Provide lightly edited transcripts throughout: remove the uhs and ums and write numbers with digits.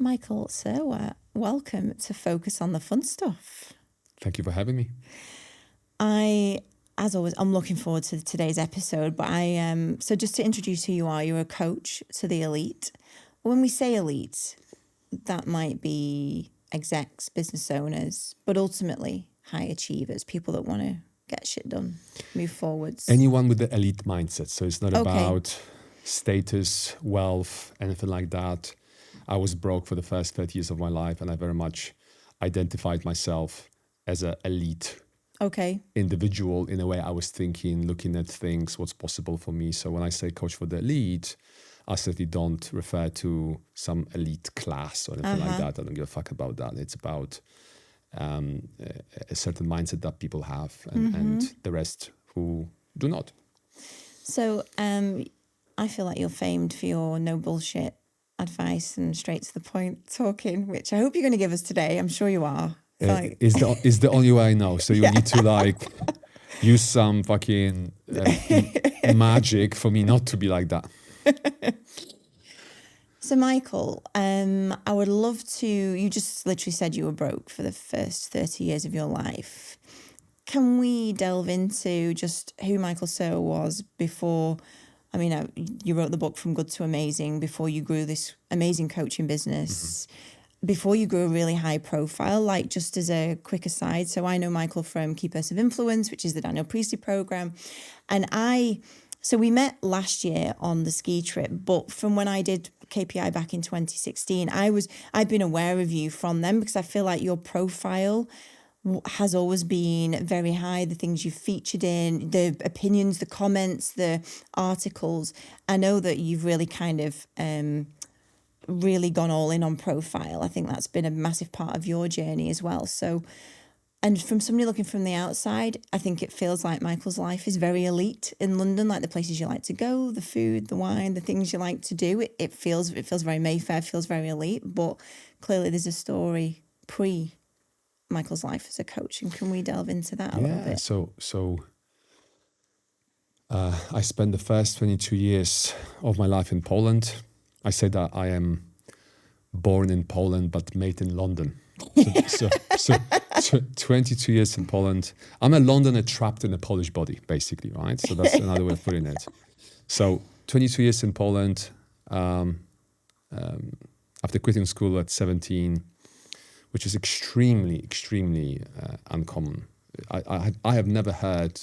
Michael Serwa, welcome to Focus on the Fun Stuff. Thank you for having me. As always, I'm looking forward to today's episode, but so just to introduce who you are, you're a coach to the elite. When we say elite, that might be execs, business owners, but ultimately high achievers, people that want to get shit done, move forwards. Anyone with the elite mindset. So it's not about status, wealth, anything like that. I was broke for the first 30 years of my life, and I very much identified myself as an elite individual in a way I was thinking, looking at things, what's possible for me. So when I say coach for the elite, I certainly don't refer to some elite class or anything like that. I don't give a fuck about that. It's about a certain mindset that people have and the rest who do not. So I feel like you're famed for your no bullshit advice and straight to the point talking, which I hope you're going to give us today. I'm sure you are. Is the only way I know. So you need to use some fucking magic for me not to be like that. So Michael, I would love to, you just literally said you were broke for the first 30 years of your life. Can we delve into just who Michael Serwa was before? I mean, you wrote the book From Good to Amazing before you grew this amazing coaching business, before you grew a really high profile, like just as a quick aside. So I know Michael from Key Purse of Influence, which is the Daniel Priestley program. And so we met last year on the ski trip, but from when I did KPI back in 2016, I've been aware of you from them because I feel like your profile has always been very high. The things you've featured in, the opinions, the comments, the articles. I know that you've really kind of really gone all in on profile. I think that's been a massive part of your journey as well. So, and from somebody looking from the outside, I think it feels like Michael's life is very elite in London, like the places you like to go, the food, the wine, the things you like to do. It feels very Mayfair, feels very elite, but clearly there's a story pre Michael's life as a coach, and can we delve into that a little bit? So I spent the first 22 years of my life in Poland. I say that I am born in Poland but made in London. So 22 years in Poland. I'm a Londoner trapped in a Polish body, basically, right? So that's another way of putting it. So 22 years in Poland. After quitting school at 17. Which is extremely, extremely uncommon. I have never heard,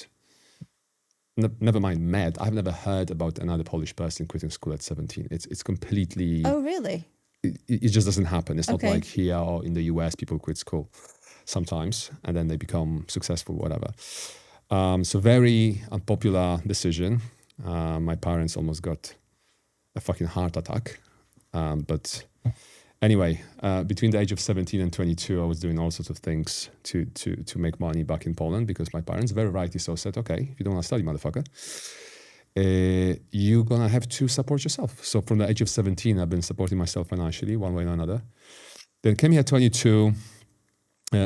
never mind met, I've never heard about another Polish person quitting school at 17. It's completely... Oh, really? It just doesn't happen. It's not like here or in the US, people quit school sometimes and then they become successful, whatever. So very unpopular decision. My parents almost got a fucking heart attack. But... Anyway, between the age of 17 and 22, I was doing all sorts of things to make money back in Poland because my parents, very rightly so, said, okay, if you don't want to study, motherfucker, you're going to have to support yourself. So from the age of 17, I've been supporting myself financially one way or another. Then came here at 22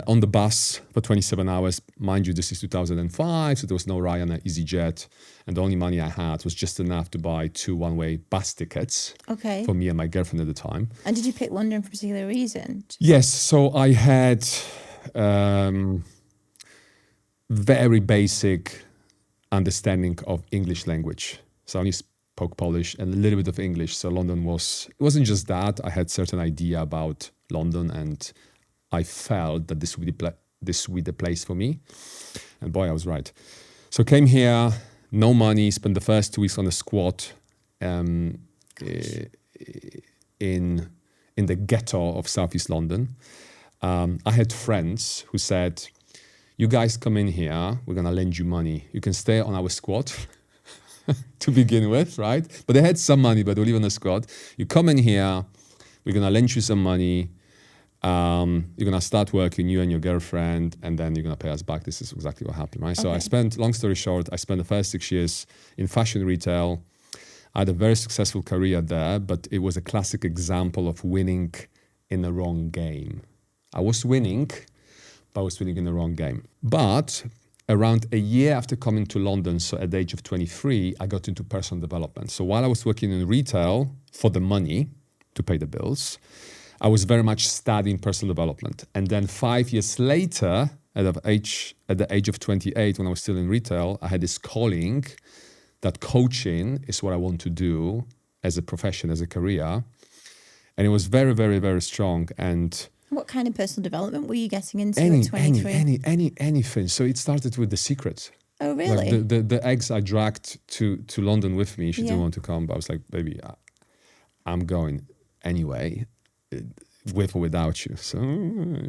on the bus for 27 hours. Mind you, this is 2005, so there was no Ryanair, EasyJet. And the only money I had was just enough to buy 2 one-way bus tickets for me and my girlfriend at the time. And did you pick London for a particular reason? Yes, so I had very basic understanding of English language. So I only spoke Polish and a little bit of English. So London it wasn't just that. I had certain idea about London and I felt that this would be the place for me. And boy, I was right. So came here, no money, spent the first 2 weeks on a squat in the ghetto of Southeast London. I had friends who said, you guys come in here, we're going to lend you money. You can stay on our squat to begin with, right? But they had some money, but they live on a squat. You come in here, we're going to lend you some money. You're going to start working, you and your girlfriend, and then you're going to pay us back. This is exactly what happened, right? So long story short, I spent the first 6 years in fashion retail. I had a very successful career there, but it was a classic example of winning in the wrong game. I was winning, but I was winning in the wrong game. But around a year after coming to London, so at the age of 23, I got into personal development. So while I was working in retail for the money to pay the bills, I was very much studying personal development. And then 5 years later, at the age of 28, when I was still in retail, I had this calling that coaching is what I want to do as a profession, as a career. And it was very, very, very strong. And what kind of personal development were you getting into at 23? Anything. So it started with The Secret. Oh, really? Like the ex I dragged to London with me. She didn't want to come, but I was like, baby, I'm going anyway, with or without you. So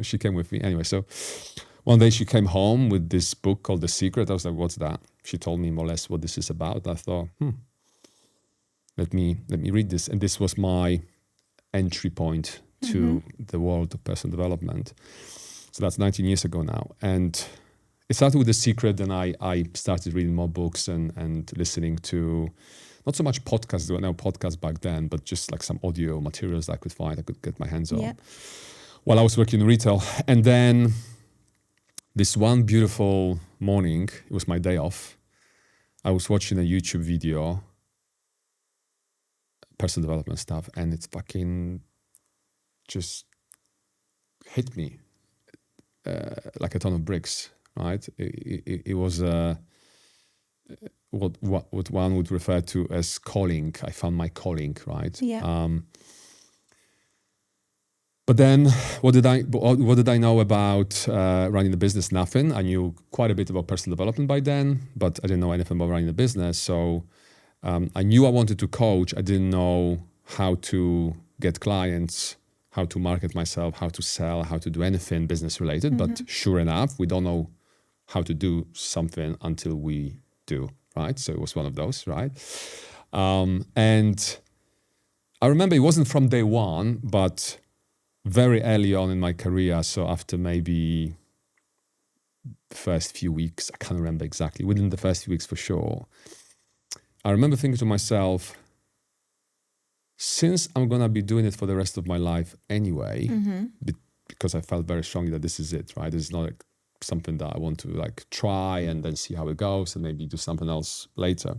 she came with me anyway. So one day she came home with this book called The Secret. I was like, what's that? She told me more or less what this is about. I thought, let me read this. And this was my entry point to the world of personal development. So that's 19 years ago now. And it started with The Secret, and I started reading more books and listening to, not so much podcasts, there were no podcasts back then, but just like some audio materials I could find, I could get my hands on while I was working in retail. And then this one beautiful morning, it was my day off, I was watching a YouTube video, personal development stuff, and it's fucking just hit me like a ton of bricks, right? It was what one would refer to as calling. I found my calling, right? Yeah. But then, what did I know about running the business? Nothing. I knew quite a bit about personal development by then, but I didn't know anything about running the business. So I knew I wanted to coach. I didn't know how to get clients, how to market myself, how to sell, how to do anything business related. But sure enough, we don't know how to do something until we do, right? So it was one of those, right? And I remember it wasn't from day one, but very early on in my career, so after maybe the first few weeks, I can't remember exactly, within the first few weeks for sure, I remember thinking to myself, since I'm going to be doing it for the rest of my life anyway, because I felt very strongly that this is it, right? This is not like something that I want to like try and then see how it goes and maybe do something else later.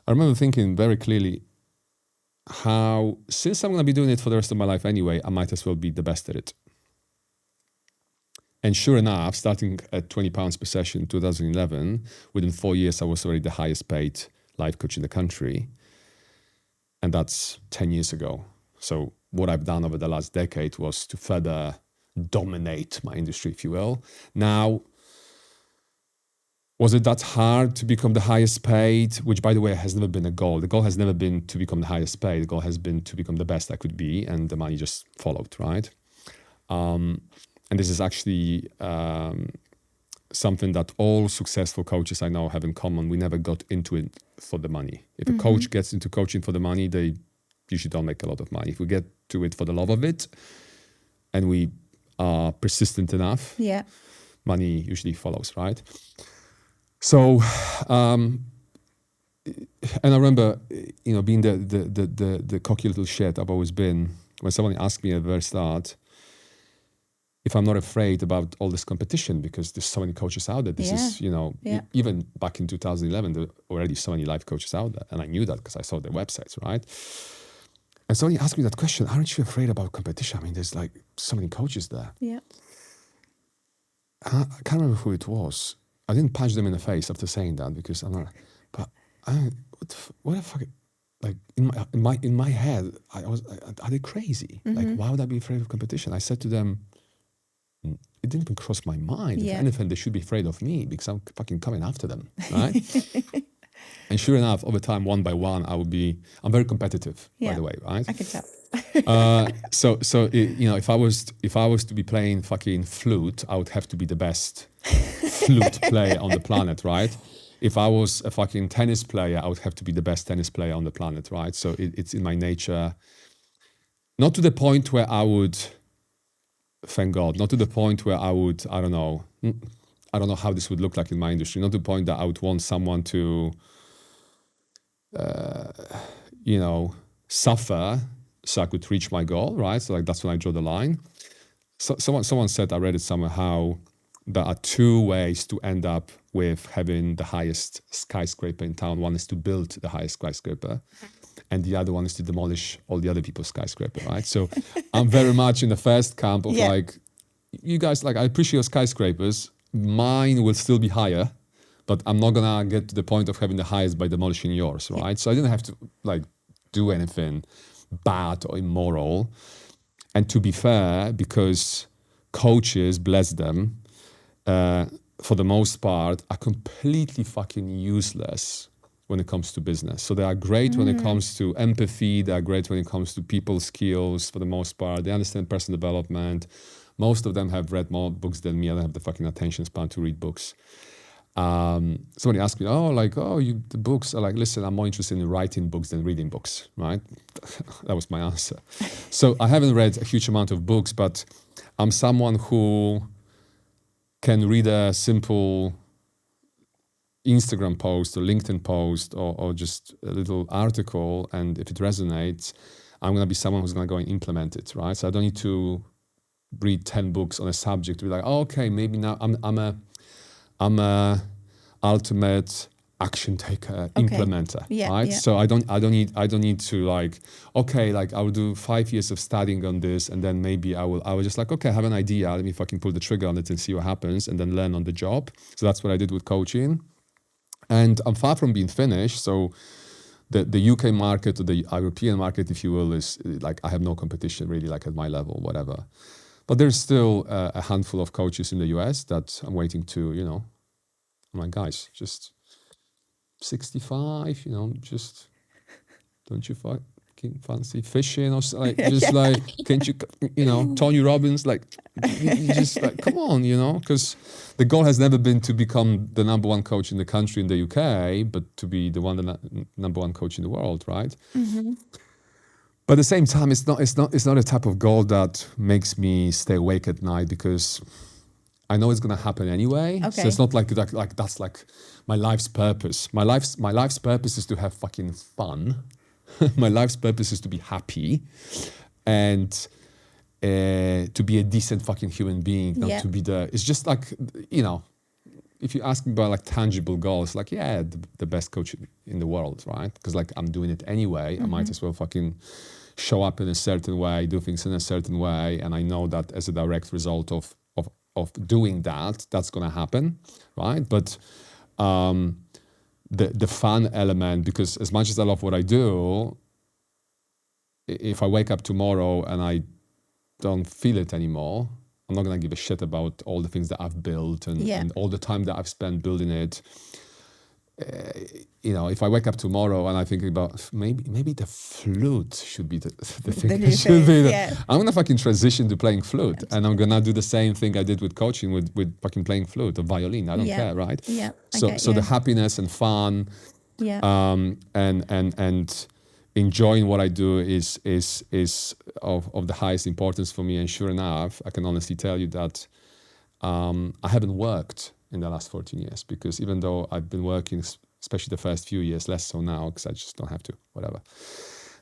I remember thinking very clearly, how, since I'm going to be doing it for the rest of my life anyway, I might as well be the best at it. And sure enough, starting at £20 per session in 2011, within 4 years, I was already the highest paid life coach in the country. And that's 10 years ago. So what I've done over the last decade was to further dominate my industry, if you will. Now, was it that hard to become the highest paid? Which, by the way, has never been a goal. The goal has never been to become the highest paid. The goal has been to become the best I could be, and the money just followed, right? And this is actually something that all successful coaches I know have in common. We never got into it for the money. If a coach gets into coaching for the money, they usually don't make a lot of money. If we get to it for the love of it, and we are persistent enough, money usually follows, right? So, and I remember, being the cocky little shit I've always been, when someone asked me at the very start if I'm not afraid about all this competition, because there's so many coaches out there. This is, even back in 2011, there were already so many life coaches out there. And I knew that because I saw their websites, right? And so he asked me that question, aren't you afraid about competition? I mean, there's like so many coaches there. Yeah. I can't remember who it was. I didn't punch them in the face after saying that, because I'm not. But what the fuck? Like in my head, are they crazy? Like, why would I be afraid of competition? I said to them, it didn't even cross my mind. If anything, they should be afraid of me because I'm fucking coming after them, right? And sure enough, over time, one by one, I'm very competitive, by the way, right? I can tell. So if I was to be playing fucking flute, I would have to be the best flute player on the planet, right? If I was a fucking tennis player, I would have to be the best tennis player on the planet, right? So it's in my nature, not to the point where I would, thank God, not to the point where I would, I don't know how this would look like in my industry, not to the point that I would want someone to, suffer so I could reach my goal, right? So like that's when I draw the line. So someone said, I read it somewhere, how there are two ways to end up with having the highest skyscraper in town. One is to build the highest skyscraper, and the other one is to demolish all the other people's skyscraper, right? So I'm very much in the first camp of like, you guys, like, I appreciate your skyscrapers. Mine will still be higher, but I'm not gonna get to the point of having the highest by demolishing yours, right? So I didn't have to like do anything bad or immoral. And to be fair, because coaches, bless them, for the most part, are completely fucking useless when it comes to business. So they are great when it comes to empathy. They are great when it comes to people skills for the most part. They understand personal development. Most of them have read more books than me. I don't have the fucking attention span to read books. Somebody asked me, the books are like, listen, I'm more interested in writing books than reading books, right? That was my answer. So I haven't read a huge amount of books, but I'm someone who can read a simple Instagram post or LinkedIn post or just a little article, and if it resonates, I'm going to be someone who's going to go and implement it, right? So I don't need to read 10 books on a subject to be like, okay, maybe now I'm a ultimate action taker, implementer, right? Yeah. So I don't need to like, okay, like I will do 5 years of studying on this, and then maybe I will just like, okay, I have an idea, let me fucking pull the trigger on it and see what happens, and then learn on the job. So that's what I did with coaching. And I'm far from being finished. So the UK market, or the European market, if you will, is like, I have no competition really, like at my level, whatever. But there's still a handful of coaches in the US that I'm waiting to, I'm like, guys, just 65, just don't you fucking fancy fishing or like, just like, can't you, Tony Robbins, like, you just like, come on, because the goal has never been to become the number one coach in the country in the UK, but to be the number one coach in the world, right? Mm-hmm. But at the same time, it's not a type of goal that makes me stay awake at night, because I know it's going to happen anyway. Okay. So it's not like that's like my life's purpose. My life's purpose is to have fucking fun. My life's purpose is to be happy, and to be a decent fucking human being. Not to be it's just like, if you ask me about like tangible goals, like, the best coach in the world, right? Because like I'm doing it anyway. I might as well fucking show up in a certain way, do things in a certain way, and I know that as a direct result of doing that, that's going to happen, right? But the fun element, because as much as I love what I do, if I wake up tomorrow and I don't feel it anymore, I'm not going to give a shit about all the things that I've built and all the time that I've spent building it. If I wake up tomorrow and I think about maybe the flute should be the thing. I'm gonna fucking transition to playing flute, and I'm gonna do the same thing I did with coaching with fucking playing flute or violin. I don't care, right? Yeah. So the happiness and fun, and enjoying what I do is of the highest importance for me. And sure enough, I can honestly tell you that I haven't worked in the last 14 years, because even though I've been working, especially the first few years, less so now because I just don't have to, whatever.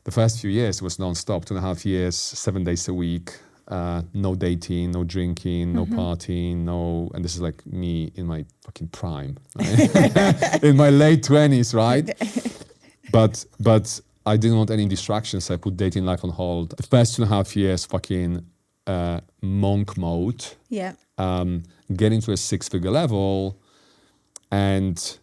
The first few years was non-stop, 2.5 years, 7 days a week, no dating, no drinking, no partying, and this is like me in my fucking prime, right? In my late 20s, right? But I didn't want any distractions, so I put dating life on hold. The first 2.5 years, fucking monk mode. Yeah. Getting to a 6-figure level, and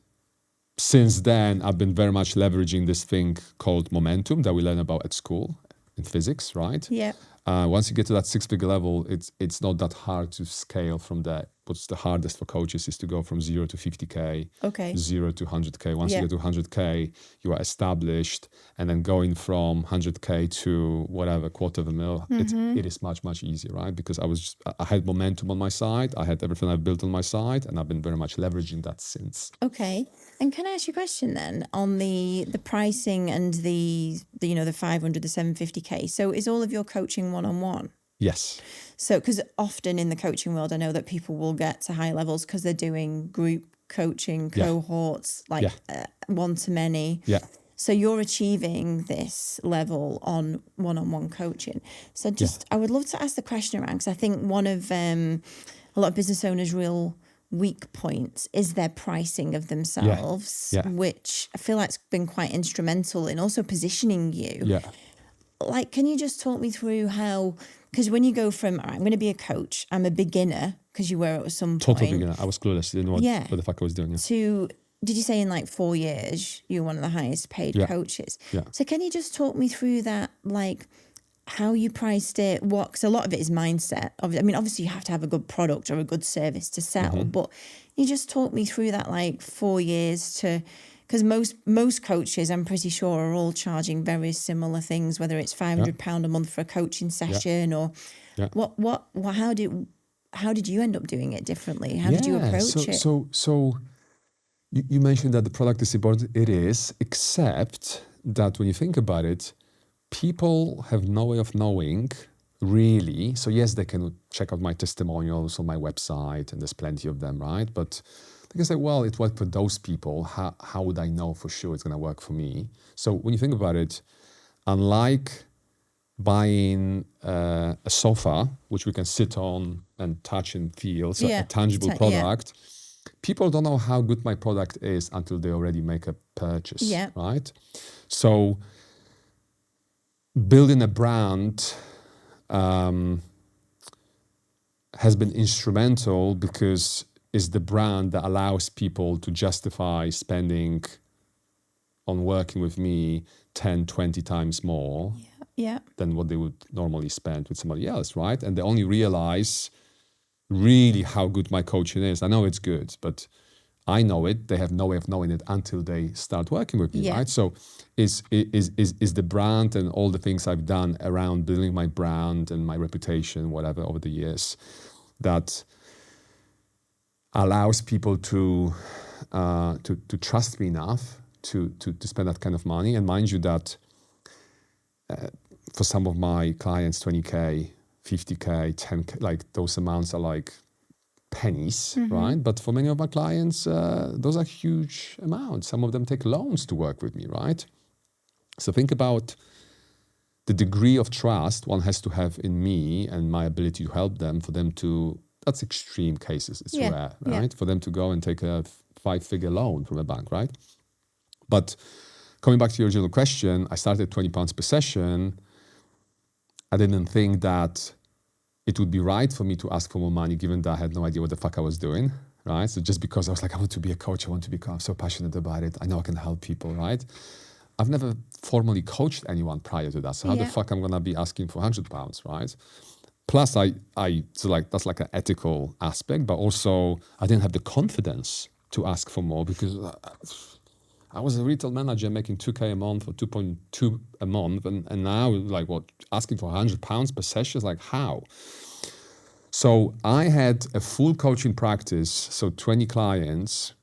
since then I've been very much leveraging this thing called momentum that we learn about at school in physics, right? Yeah. Once you get to that 6-figure level, it's not that hard to scale from there. What's the hardest for coaches is to go from 0 to 50K, 0 to 100K. Once you get to 100K, you are established, and then going from 100K to whatever, $250,000, it is much, much easier, right? Because I had momentum on my side, I had everything I've built on my side, and I've been very much leveraging that since. Okay. And can I ask you a question then on the pricing and the 500, the 750K? So is all of your coaching one-on-one? Yes. So, because often in the coaching world, I know that people will get to high levels because they're doing group coaching cohorts, like one-to-many. Yeah. So you're achieving this level on one-on-one coaching. So I would love to ask the question around, because I think one of a lot of business owners' real weak points is their pricing of themselves, which I feel like it's been quite instrumental in also positioning you. Yeah. Like, can you just talk me through how, because when you go from, all right, I'm going to be a coach, I'm a beginner, because you were at some Total point. beginner. I was clueless. Didn't know what the fuck I was doing. To, did you say in like 4 years, you're one of the highest paid coaches? Yeah. So can you just talk me through that, like how you priced it, what, because a lot of it is mindset. I mean, obviously you have to have a good product or a good service to sell, but you just talk me through that like 4 years to, because most coaches, I'm pretty sure, are all charging very similar things, whether it's £500 a month for a coaching session or what, how did you end up doing it differently? How did you approach it? So you mentioned that the product is important. It is, except that when you think about it, people have no way of knowing really. So yes, they can check out my testimonials on my website, and there's plenty of them, right? But they can say, well, it worked for those people. How would I know for sure it's going to work for me? So when you think about it, unlike buying a sofa, which we can sit on and touch and feel, so a tangible product, people don't know how good my product is until they already make a purchase, right? So building a brand has been instrumental because it's the brand that allows people to justify spending on working with me 10, 20 times more than what they would normally spend with somebody else, right? And they only realize really how good my coaching is. I know it's good, but I know it. They have no way of knowing it until they start working with me, right? So is the brand and all the things I've done around building my brand and my reputation, whatever, over the years, that allows people to trust me enough to spend that kind of money. And mind you that for some of my clients, 20K, 50K, 10K, like those amounts are like pennies, right? But for many of my clients, those are huge amounts. Some of them take loans to work with me, right? So think about the degree of trust one has to have in me and my ability to help them for them to, that's extreme cases, it's rare, right? For them to go and take a 5-figure loan from a bank, right? But coming back to your original question, I started £20 per session. I didn't think that it would be right for me to ask for more money, given that I had no idea what the fuck I was doing, right? So just because I was like, I want to be a coach, I'm so passionate about it. I know I can help people, right? I've never formally coached anyone prior to that. So how the fuck I'm gonna be asking for £100, right? Plus so like, that's like an ethical aspect, but also I didn't have the confidence to ask for more because I was a retail manager making 2K a month or 2.2 a month. And now like what, asking for £100 per session is like, how? So I had a full coaching practice. So 20 clients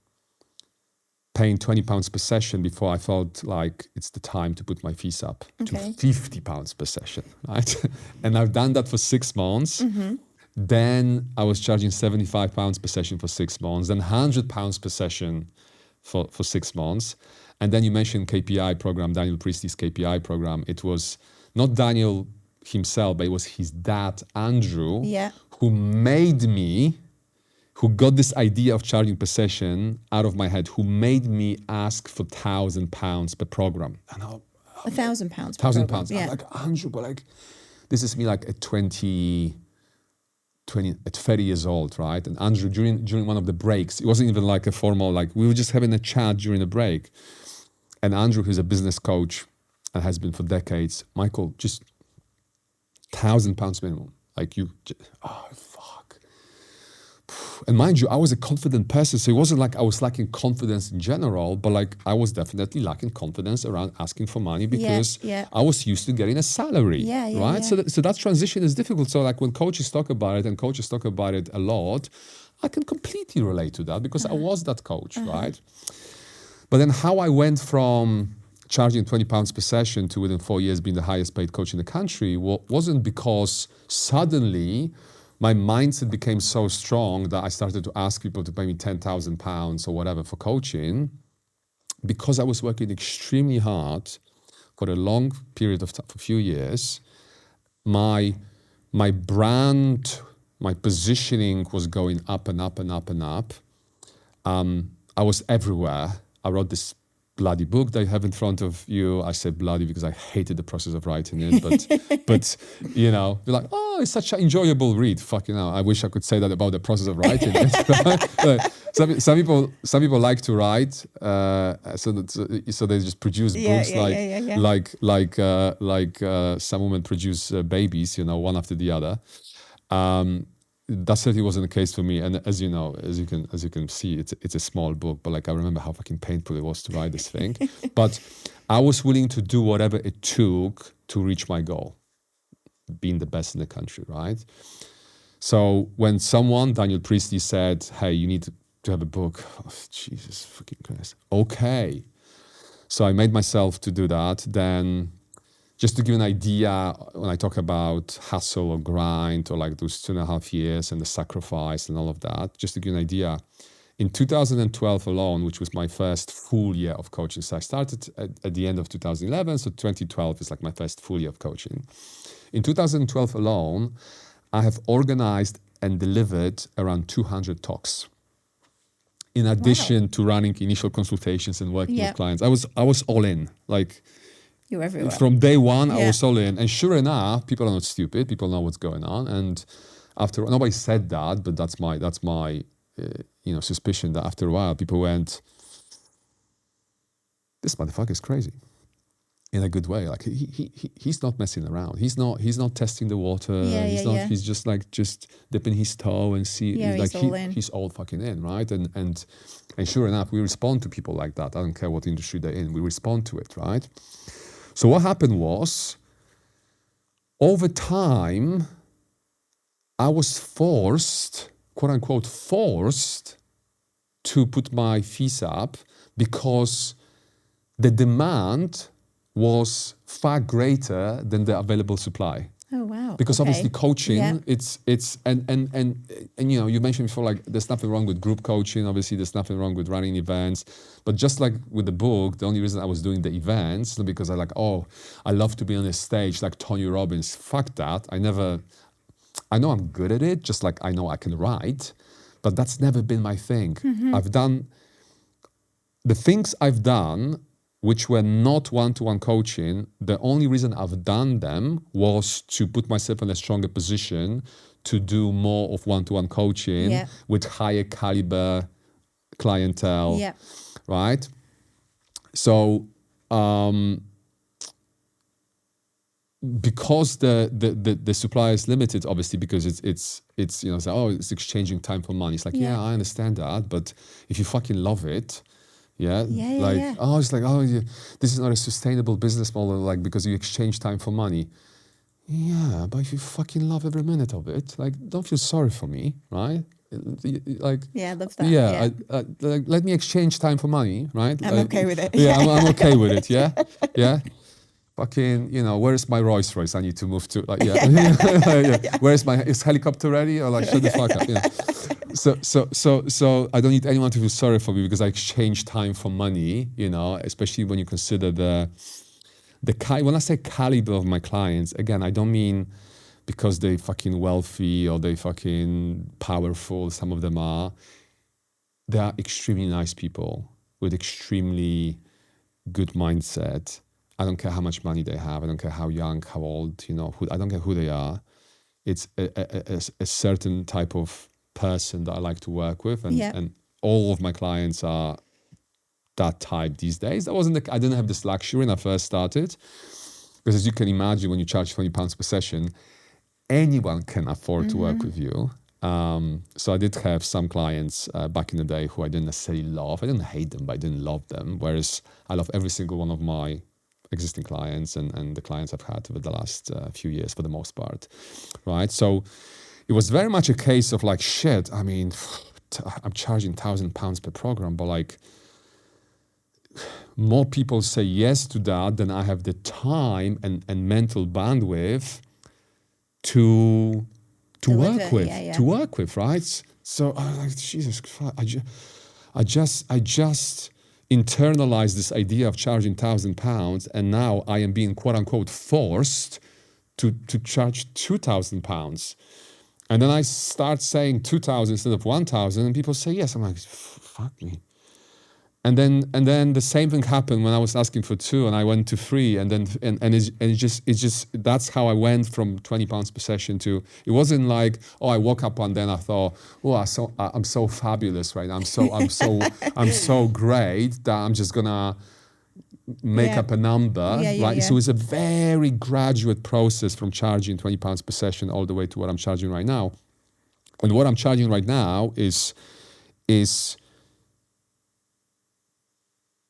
paying £20 per session before I felt like it's the time to put my fees up to £50 per session, right? And I've done that for 6 months. Then I was charging £75 per session for 6 months, then £100 per session for 6 months. And then you mentioned KPI program, Daniel Priestley's KPI program. It was not Daniel himself, but it was his dad, Andrew, who made me, who got this idea of charging per session out of my head, who made me ask for £1,000 per program. And £1,000. £1,000. I'm like, Andrew, but like, this is me like at 30 years old, right? And Andrew, during one of the breaks, it wasn't even like a formal, like we were just having a chat during a break. And Andrew, who's a business coach and has been for decades, Michael, just £1,000 minimum. Like you, oh, fuck. And mind you, I was a confident person. So it wasn't like I was lacking confidence in general, but like I was definitely lacking confidence around asking for money because I was used to getting a salary, right? So that transition is difficult. So like when coaches talk about it and coaches talk about it a lot, I can completely relate to that because I was that coach, right? But then how I went from charging £20 per session to within 4 years being the highest paid coach in the country wasn't because suddenly my mindset became so strong that I started to ask people to pay me £10,000 or whatever for coaching, because I was working extremely hard for a long period of time, for a few years. My brand My positioning was going up and up and up and up. I was everywhere. I wrote this bloody book that I have in front of you. I said bloody because I hated the process of writing it, but you know, you're like, oh, it's such an enjoyable read. Fucking hell, I wish I could say that about the process of writing it. some people like to write, so they just produce books like some women produce babies, you know, one after the other. That certainly wasn't the case for me, and as you know, as you can see, it's a small book, but like I remember how fucking painful it was to write this thing. But I was willing to do whatever it took to reach my goal, being the best in the country, right? So when someone, Daniel Priestley, said, "Hey, you need to have a book," oh, Jesus fucking Christ. Okay, so I made myself to do that. Then, just to give an idea, when I talk about hustle or grind or like those 2.5 years and the sacrifice and all of that, just to give you an idea, in 2012 alone, which was my first full year of coaching, so I started at the end of 2011, so 2012 is like my first full year of coaching. In 2012 alone, I have organized and delivered around 200 talks. In addition to running initial consultations and working with clients, I was all in, like, you're everywhere. From day one, I was all in. And sure enough, people are not stupid. People know what's going on. And after, nobody said that, but that's my suspicion that after a while, people went, this motherfucker is crazy. In a good way. Like he's not messing around. He's not testing the water. He's just dipping his toe and see. He's all fucking in, right? And sure enough, we respond to people like that. I don't care what industry they're in. We respond to it, right? So what happened was, over time, I was forced, quote unquote, forced to put my fees up because the demand was far greater than the available supply. Oh wow! Because obviously coaching, it's and you know, you mentioned before, like there's nothing wrong with group coaching. Obviously, there's nothing wrong with running events. But just like with the book, the only reason I was doing the events is because I love to be on a stage like Tony Robbins. Fuck that! I know I'm good at it, just like I know I can write, but that's never been my thing. I've done the things I've done, which were not one-to-one coaching. The only reason I've done them was to put myself in a stronger position to do more of one-to-one coaching with higher caliber clientele, right? So because the supply is limited, obviously, because it's you know, it's exchanging time for money. It's like, I understand that, but if you fucking love it, this is not a sustainable business model, like, because you exchange time for money. Yeah, but if you fucking love every minute of it, like, don't feel sorry for me, right? Like, I love that. Let me exchange time for money, right? I'm okay with it. I'm okay with it. Yeah. Fucking, you know, where's my Rolls Royce? I need to move to, like, is helicopter ready? Or like, shut the fuck up. So I don't need anyone to feel sorry for me because I exchange time for money, you know, especially when you consider when I say caliber of my clients, again, I don't mean because they fucking wealthy or they fucking powerful. Some of them are. They are extremely nice people with extremely good mindset. I don't care how much money they have. I don't care how young, how old, you know, I don't care who they are. It's a certain type of person that I like to work with. And all of my clients are that type these days. I didn't have this luxury when I first started. Because as you can imagine, when you charge £20 per session, anyone can afford to work with you. So I did have some clients back in the day who I didn't necessarily love. I didn't hate them, but I didn't love them. Whereas I love every single one of my existing clients and the clients I've had over the last few years for the most part, right? So it was very much a case of like, shit, I mean, I'm charging £1,000 per program, but like more people say yes to that than I have the time and mental bandwidth to work with, right? So I was like, Jesus Christ, I just internalized this idea of charging £1,000, and now I am being quote unquote forced to charge £2,000. And then I start saying 2,000 instead of 1,000, and people say yes. I'm like, fuck me. And then the same thing happened when I was asking for 2 and I went to 3, and then it's just that's how I went from £20 per session to, it wasn't like, oh, I woke up one day and I thought, oh, I'm so fabulous right now. I'm so great that I'm just gonna make up a number, right? So it's a very graduate process from charging £20 per session all the way to what I'm charging right now. And what I'm charging right now is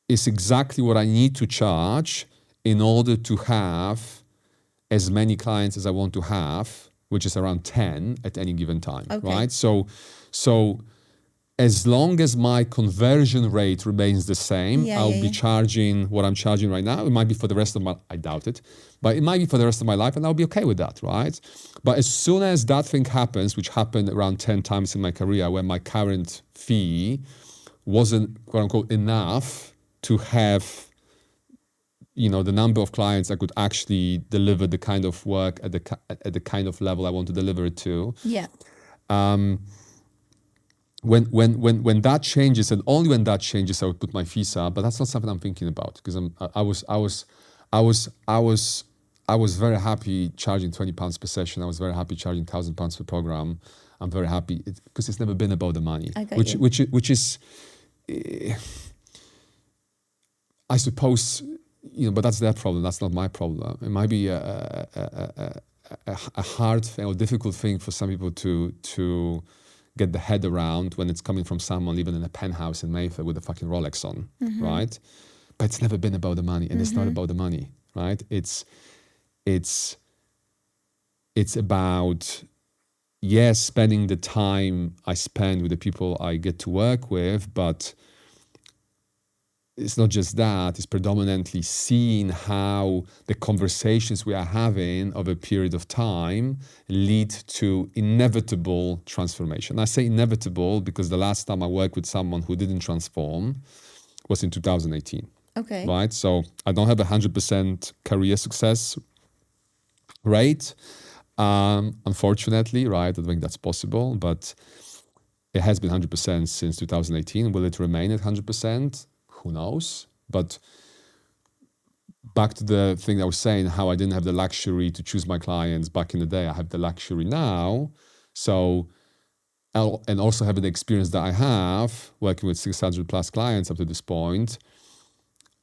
exactly what I need to charge in order to have as many clients as I want to have, which is around 10 at any given time, right? So as long as my conversion rate remains the same, I'll be charging what I'm charging right now. It might be for the rest of I doubt it, but it might be for the rest of my life, and I'll be okay with that, right? But as soon as that thing happens, which happened around 10 times in my career, where my current fee wasn't, quote unquote, enough to have, the number of clients that could actually deliver the kind of work at the kind of level I want to deliver it to. Yeah. When that changes, and only when that changes, I would put my fees up. But that's not something I'm thinking about, because I was very happy charging £20 per session. I was very happy charging £1,000 per program. I'm very happy because it's never been about the money, which is. I suppose, but that's their problem. That's not my problem. It might be a hard thing or difficult thing for some people to get the head around when it's coming from someone living in a penthouse in Mayfair with a fucking Rolex on, right? But it's never been about the money, and it's not about the money, right? It's about, yes, spending the time I spend with the people I get to work with, but it's not just that, it's predominantly seeing how the conversations we are having over a period of time lead to inevitable transformation. I say inevitable because the last time I worked with someone who didn't transform was in 2018. Okay. Right? So I don't have 100% career success rate, unfortunately, right? I don't think that's possible, but it has been 100% since 2018. Will it remain at 100%? Who knows? But back to the thing I was saying, how I didn't have the luxury to choose my clients back in the day. I have the luxury now. So, and also having the experience that I have working with 600 plus clients up to this point,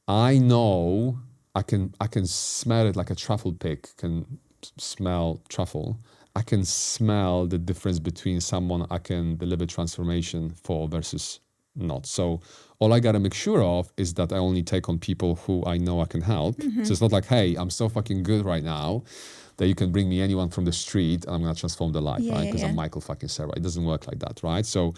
I know I can smell it like a truffle pig can smell truffle. I can smell the difference between someone I can deliver transformation for versus not. So all I got to make sure of is that I only take on people who I know I can help. So it's not like, hey, I'm so fucking good right now that you can bring me anyone from the street and I'm going to transform their life, right? Because I'm Michael fucking Serwa. It doesn't work like that, right? So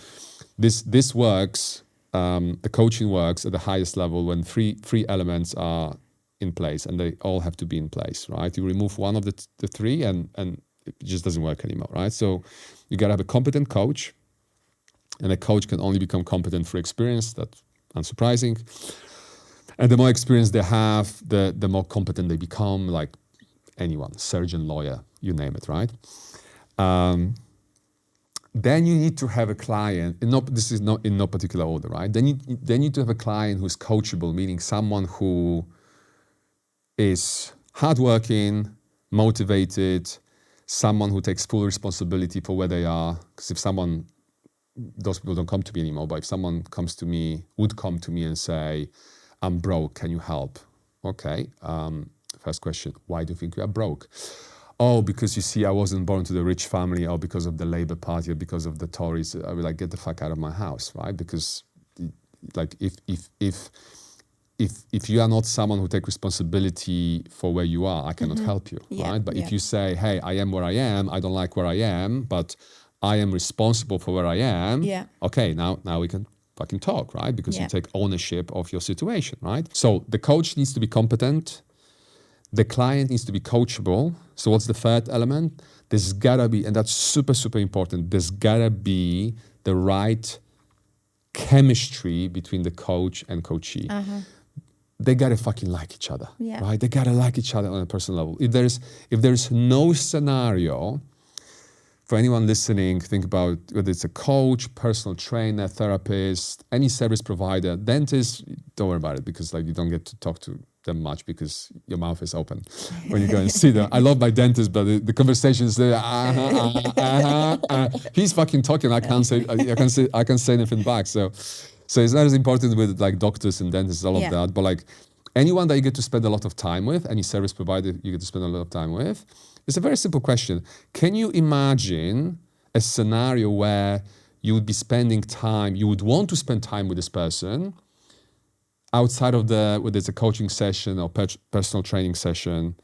this works, the coaching works at the highest level when three elements are in place, and they all have to be in place, right? You remove one of the three and it just doesn't work anymore, right? So you got to have a competent coach, and a coach can only become competent through experience. That's unsurprising. And the more experience they have, the more competent they become, like anyone, surgeon, lawyer, you name it, right? Then you need to have a client, this is not in no particular order, right? Then you need to have a client who's coachable, meaning someone who is hardworking, motivated, someone who takes full responsibility for where they are. Because if those people don't come to me anymore, but if someone would come to me and say, I'm broke, can you help? Okay, first question, why do you think you are broke? Oh, because you see, I wasn't born to the rich family, or because of the Labour Party, or because of the Tories. I will get the fuck out of my house, right? Because like if you are not someone who takes responsibility for where you are, I cannot help you, right? But if you say, hey, I am where I am, I don't like where I am, but I am responsible for where I am. Yeah. Okay, now we can fucking talk, right? Because you take ownership of your situation, right? So the coach needs to be competent. The client needs to be coachable. So what's the third element? There's gotta be, and that's super, super important, there's gotta be the right chemistry between the coach and coachee. They gotta fucking like each other, right? They gotta like each other on a personal level. If there's no scenario for anyone listening, think about whether it's a coach, personal trainer, therapist, any service provider, dentist, don't worry about it because like you don't get to talk to them much because your mouth is open when you go and see them. I love my dentist, but the conversations there, he's fucking talking. I can't say anything back. So it's not as important with like doctors and dentists, all of that, but like anyone that you get to spend a lot of time with, any service provider you get to spend a lot of time with, it's a very simple question. Can you imagine a scenario where you would be spending time, you would want to spend time with this person outside of whether it's a coaching session or personal training session?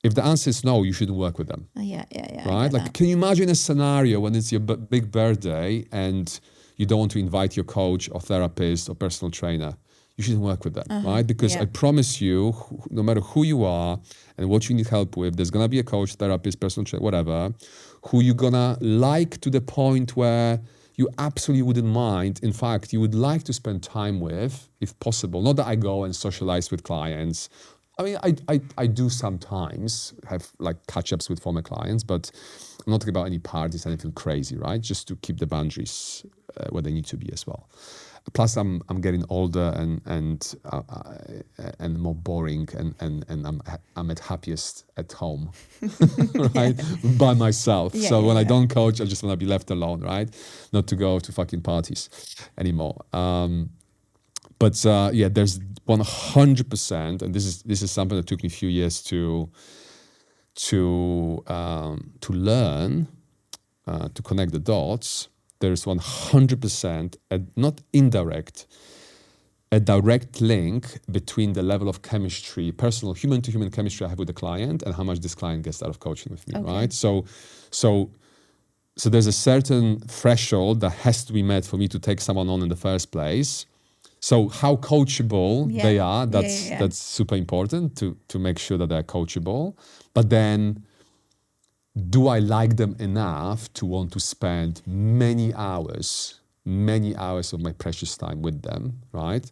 If the answer is no, you shouldn't work with them. Yeah. Right? Like, can you imagine a scenario when it's your big birthday and you don't want to invite your coach or therapist or personal trainer? You shouldn't work with them, right? Because I promise you, no matter who you are and what you need help with, there's going to be a coach, therapist, personal trainer, whatever, who you're going to like to the point where you absolutely wouldn't mind. In fact, you would like to spend time with, if possible. Not that I go and socialize with clients. I mean, I do sometimes have like catch-ups with former clients, but I'm not talking about any parties, anything crazy, right? Just to keep the boundaries where they need to be as well. Plus, I'm getting older and more boring, and I'm at happiest at home, right, by myself. When I don't coach, I just want to be left alone, right, not to go to fucking parties anymore. But there's 100%, and this is something that took me a few years to learn, to connect the dots. There's 100%, not indirect, a direct link between the level of chemistry, personal human-to-human chemistry I have with the client and how much this client gets out of coaching with me, right? So there's a certain threshold that has to be met for me to take someone on in the first place. So how coachable they are, that's super important to make sure that they're coachable. But then, do I like them enough to want to spend many hours of my precious time with them, right?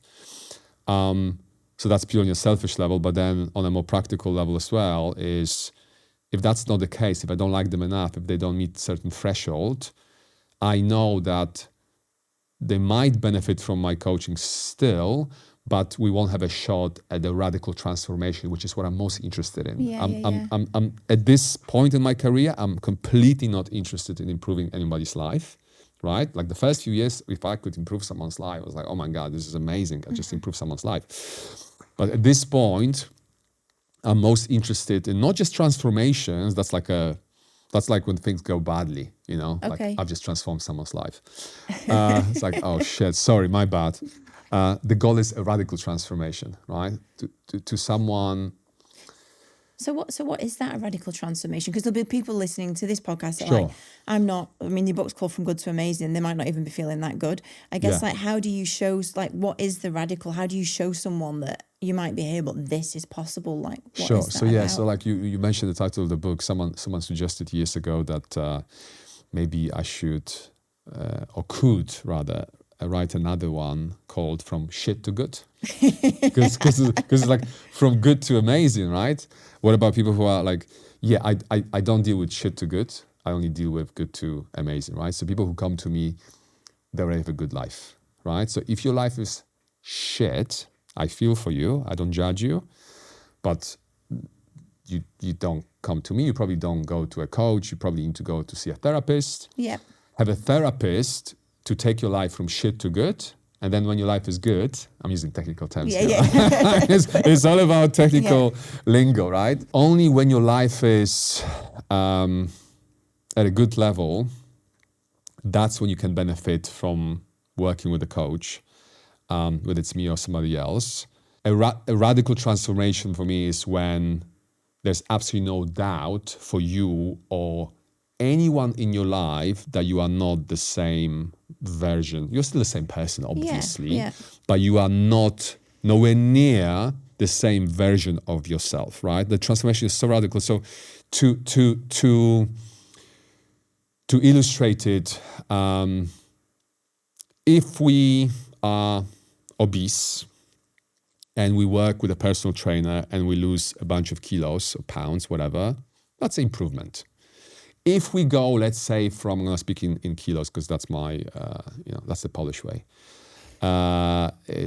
So that's purely on a selfish level, but then on a more practical level as well is, if that's not the case, if I don't like them enough, if they don't meet certain threshold, I know that they might benefit from my coaching still, but we won't have a shot at the radical transformation, which is what I'm most interested in. I'm at this point in my career, I'm completely not interested in improving anybody's life, right? Like the first few years, if I could improve someone's life, I was like, oh my God, this is amazing. I just improved someone's life. But at this point, I'm most interested in not just transformations. That's like when things go badly, you know, like I've just transformed someone's life. It's like, oh shit, sorry, my bad. The goal is a radical transformation, right? To someone. So what is that, a radical transformation? Because there'll be people listening to this podcast that are like, your book's called From Good to Amazing. They might not even be feeling that good. I guess like, how do you show, like, what is the radical? How do you show someone that you might be able, this is possible? Like, what is that about? So like you mentioned the title of the book. Someone suggested years ago that maybe I should, or could rather, write another one called From Shit to Good, because it's like from good to amazing, right? What about people who are like, I don't deal with shit to good, I only deal with good to amazing, right? So people who come to me, they already have a good life, right? So if your life is shit, I feel for you, I don't judge you, but you don't come to me, you probably don't go to a coach, you probably need to go to see a therapist. Have a therapist to take your life from shit to good. And then when your life is good, I'm using technical terms here. It's all about technical lingo, right? Only when your life is at a good level, that's when you can benefit from working with a coach, whether it's me or somebody else. A radical transformation for me is when there's absolutely no doubt for you or anyone in your life that you are not the same version. You're still the same person, obviously, but you are nowhere near the same version of yourself, right? The transformation is so radical. So to illustrate it, if we are obese and we work with a personal trainer and we lose a bunch of kilos or pounds, whatever, that's improvement. if we go, let's say from, I'm going to speak in kilos because that's my, that's the Polish way.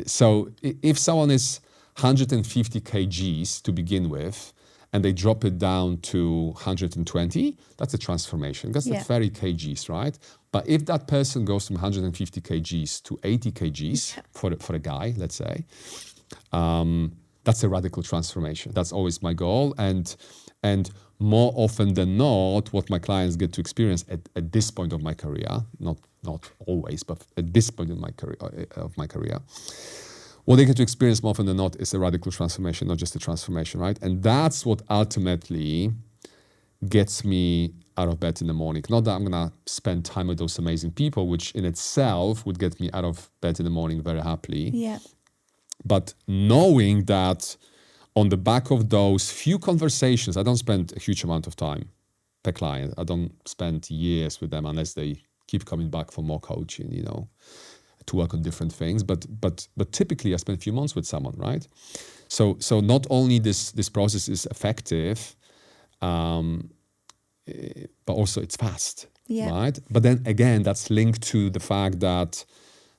So if someone is 150 kgs to begin with, and they drop it down to 120, that's a transformation. That's 30 kgs, right? But if that person goes from 150 kgs to 80 kgs for a guy, let's say, that's a radical transformation. That's always my goal. And more often than not, what my clients get to experience at this point of my career, not always, but at this point in my career, what they get to experience more often than not is a radical transformation, not just a transformation, right? And that's what ultimately gets me out of bed in the morning. Not that I'm gonna spend time with those amazing people, which in itself would get me out of bed in the morning very happily. Yeah. But knowing that on the back of those few conversations, I don't spend a huge amount of time per client. I don't spend years with them unless they keep coming back for more coaching, to work on different things, but typically I spend a few months with someone, right? So not only this process is effective, but also it's fast, right? But then again, that's linked to the fact that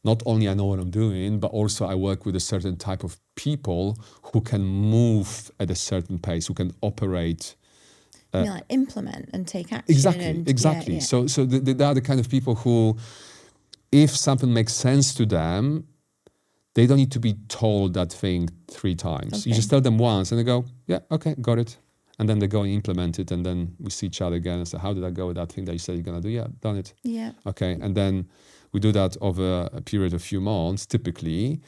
not only I know what I'm doing, but also I work with a certain type of people who can move at a certain pace, who can operate. Like implement and take action. Exactly. So they are the kind of people who, if something makes sense to them, they don't need to be told that thing 3 times. Okay. You just tell them once and they go, yeah, okay, got it. And then they go and implement it. And then we see each other again and say, how did I go with that thing that you said you're going to do? Yeah, done it. Yeah. Okay. And then we do that over a period of a few months, typically.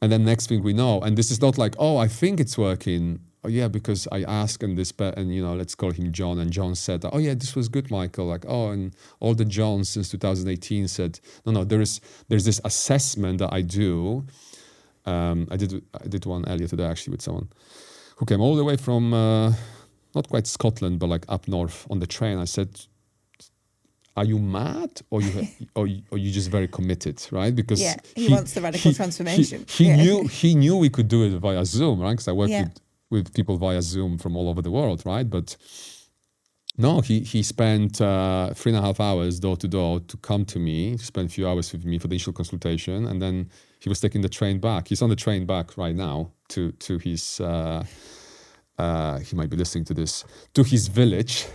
And then next thing we know, and this is not like, oh, I think it's working. Oh, yeah, because I asked and let's call him John. And John said, oh yeah, this was good, Michael. Like, oh, and all the Johns since 2018 said, no, there's this assessment that I do. I did one earlier today actually with someone who came all the way from, not quite Scotland, but like up north on the train. I said, are you mad or you just very committed, right? Because he wants the radical transformation. He knew we could do it via Zoom, right? Because I work with people via Zoom from all over the world, right? But no, he spent 3.5 hours door to door to come to me, to spend a few hours with me for the initial consultation, and then he was taking the train back. He's on the train back right now to his. He might be listening to this, to his village.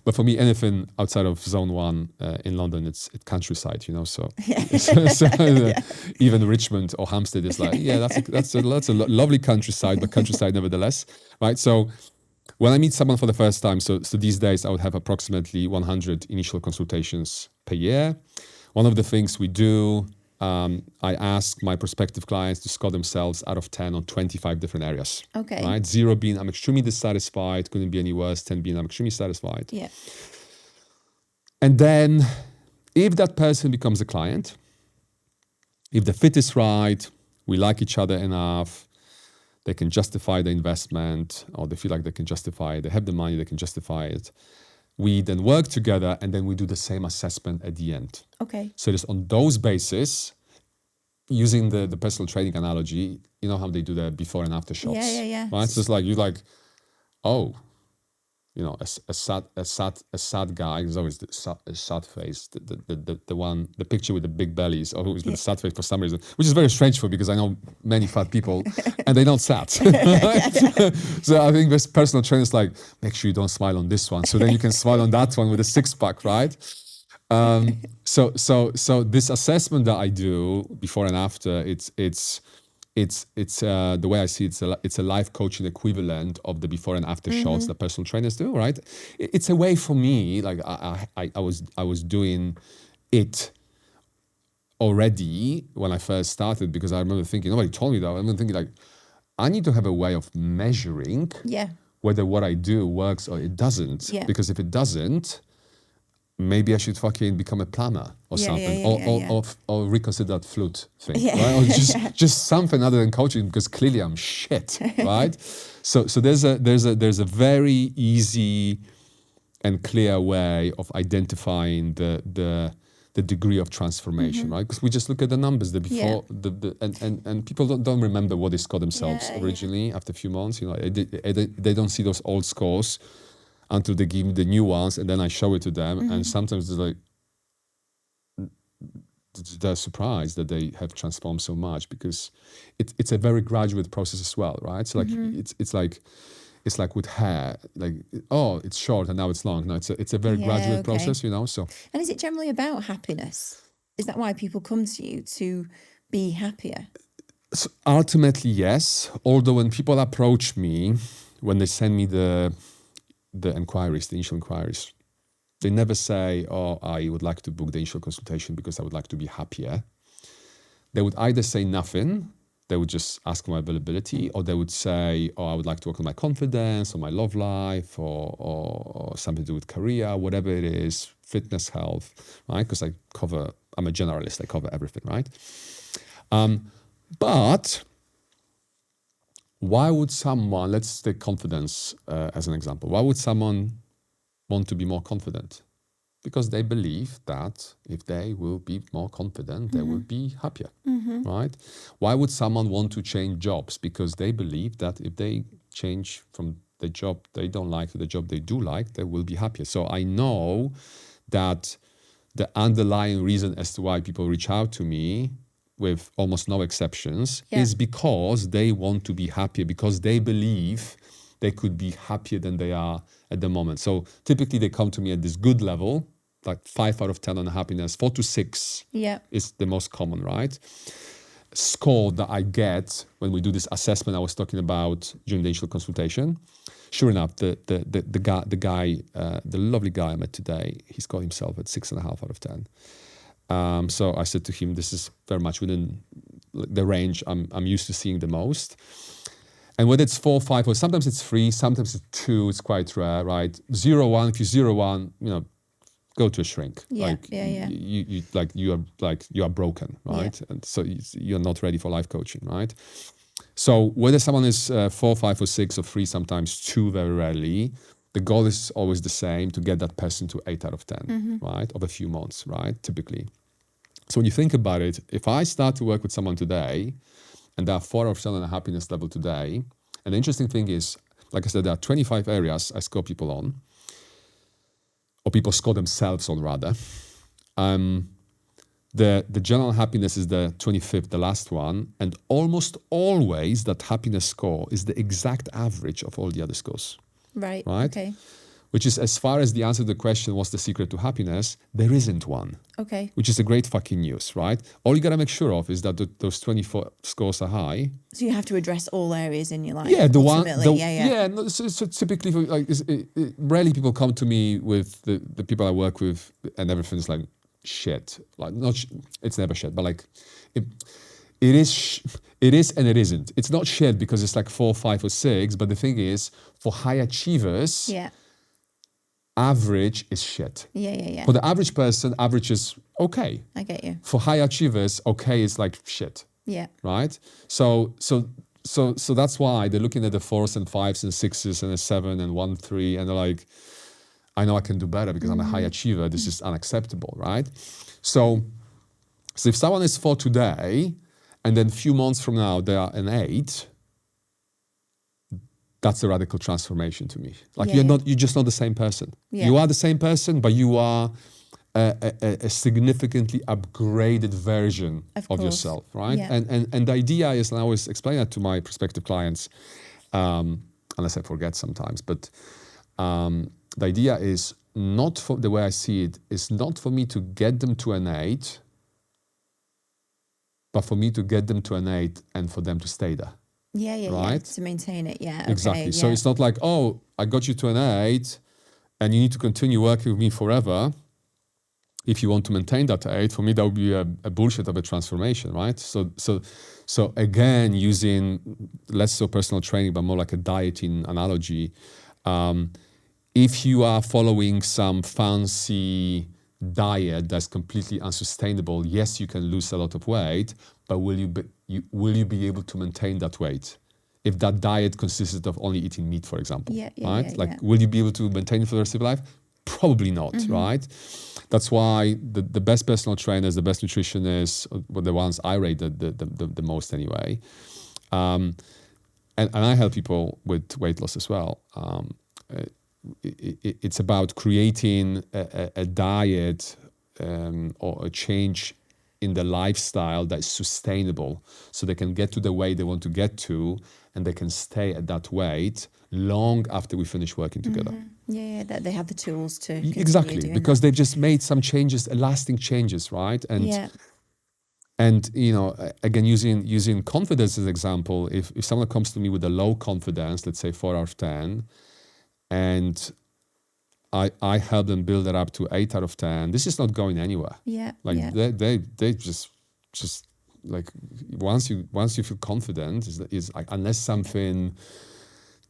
But for me, anything outside of Zone 1 in London, it's countryside, so, even Richmond or Hampstead is like, yeah, that's a lovely countryside, but countryside nevertheless, right? So when I meet someone for the first time, so these days I would have approximately 100 initial consultations per year. One of the things we do, I ask my prospective clients to score themselves out of 10 on 25 different areas. Okay. Right? 0 being I'm extremely dissatisfied, couldn't be any worse. 10 being I'm extremely satisfied. Yeah. And then if that person becomes a client, if the fit is right, we like each other enough, they can justify the investment, or they feel like they can justify it, they have the money, they can justify it. We then work together and then we do the same assessment at the end. Okay. So it's on those basis, using the personal training analogy, you know how they do the before and after shots. Yeah. Right? So it's like you're like, oh, a sad guy is always a sad face. The picture with the big bellies, or who's with a sad face for some reason, which is very strange for me because I know many fat people and they're not sad. Right? So I think this personal trainer is like, make sure you don't smile on this one, so then you can smile on that one with a 6-pack, right? So this assessment that I do before and after, it's the way I see it, it's a life coaching equivalent of the before and after shots that personal trainers do, right? It's a way for me, like I was doing it already when I first started, because I remember thinking, nobody told me that. I remember thinking like, I need to have a way of measuring whether what I do works or it doesn't. Yeah. Because if it doesn't, maybe I should fucking become a plumber or something, or reconsider that flute thing, right? Or just something other than coaching, because clearly I'm shit, right? So there's a very easy and clear way of identifying the degree of transformation, right? Because we just look at the numbers, the before, and people don't remember what they scored themselves originally after a few months. They don't see those old scores. until they give me the new ones, and then I show it to them. And sometimes it's like, they're surprised that they have transformed so much, because it's a very gradual process as well, right? So like it's like with hair, like, oh, it's short and now it's long. No, it's a very gradual process, you know. So, and is it generally about happiness? Is that why people come to you, to be happier? so ultimately, yes. Although when people approach me, when they send me the inquiries, the initial inquiries, they never say, oh, I would like to book the initial consultation because I would like to be happier. They would either say nothing, they would just ask for my availability, or they would say, oh, I would like to work on my confidence, or my love life, or something to do with career, whatever it is, fitness, health, right? Because I'm a generalist, I cover everything, right? But why would someone, let's take confidence as an example, why would someone want to be more confident? Because they believe that if they will be more confident, they will be happier, right? Why would someone want to change jobs? Because they believe that if they change from the job they don't like to the job they do like, they will be happier. So I know that the underlying reason as to why people reach out to me, with almost no exceptions, is because they want to be happier, because they believe they could be happier than they are at the moment. So typically they come to me at this good level, like 5 out of 10 on happiness, 4 to 6 is the most common, right? Score that I get when we do this assessment I was talking about during the initial consultation. Sure enough, the lovely guy I met today, he scored himself at 6.5 out of 10. So I said to him, this is very much within the range I'm used to seeing the most. And whether it's 4, 5, or sometimes it's 3, sometimes it's 2, it's quite rare, right? 0, 1, if you 0, 1, you know, go to a shrink. You are broken, right? And so you're not ready for life coaching, right? So whether someone is 4, 5, or 6, or 3, sometimes 2, very rarely, the goal is always the same, to get that person to 8 out of 10, right? Over a few months, right? Typically. So when you think about it, if I start to work with someone today, and there are 4 out of 10 on a happiness level today, and the interesting thing is, like I said, there are 25 areas I score people on, or people score themselves on rather. The general happiness is the 25th, the last one, and almost always that happiness score is the exact average of all the other scores. Right. Okay. Which is, as far as the answer to the question, what's the secret to happiness, there isn't one. Okay. Which is a great fucking news, right? All you gotta make sure of is that those 24 scores are high. So you have to address all areas in your life. Yeah, No, so typically, rarely people come to me with the people I work with, and everything's like shit. Like it's never shit, but like it is and it isn't. It's not shit because it's like 4, 5, or 6. But the thing is, for high achievers, average is shit. For the average person, average is okay. I get you. For high achievers, okay is like shit. Yeah. Right? So that's why they're looking at the 4s and 5s and 6s and a 7 and 1, 3, and they're like, I know I can do better because I'm a high achiever. This is unacceptable, right? So if someone is 4 today, and then a few months from now they are an 8, that's a radical transformation to me. Like you're just not the same person. You are the same person, but you are a significantly upgraded version of yourself, right? And the idea is, and I always explain that to my prospective clients, unless I forget sometimes, but the idea is not, for the way I see it, is not for me to get them to an 8, but for me to get them to an 8 and for them to stay there. Right? To maintain it, Exactly. Okay, so it's not like, oh, I got you to an 8 and you need to continue working with me forever. If you want to maintain that 8, for me, that would be a bullshit of a transformation, right? So again, using less so personal training, but more like a dieting analogy, if you are following some fancy diet that's completely unsustainable, yes, you can lose a lot of weight, but will you be able to maintain that weight? If that diet consisted of only eating meat, for example, will you be able to maintain it for the rest of your life? Probably not, right? That's why the best personal trainers, the best nutritionists, were the ones I rate the most anyway. And I help people with weight loss as well. it's about creating a diet or a change in the lifestyle that is sustainable, so they can get to the weight they want to get to, and they can stay at that weight long after we finish working together. Yeah, that they have the tools to continue Exactly, doing because that. they've just made some changes, lasting changes, right? And you know, again, using confidence as an example, if someone comes to me with a low confidence, let's say 4 out of 10, and I help them build it up to 8 out of 10, this is not going anywhere. They just like, once you feel confident, is like, unless something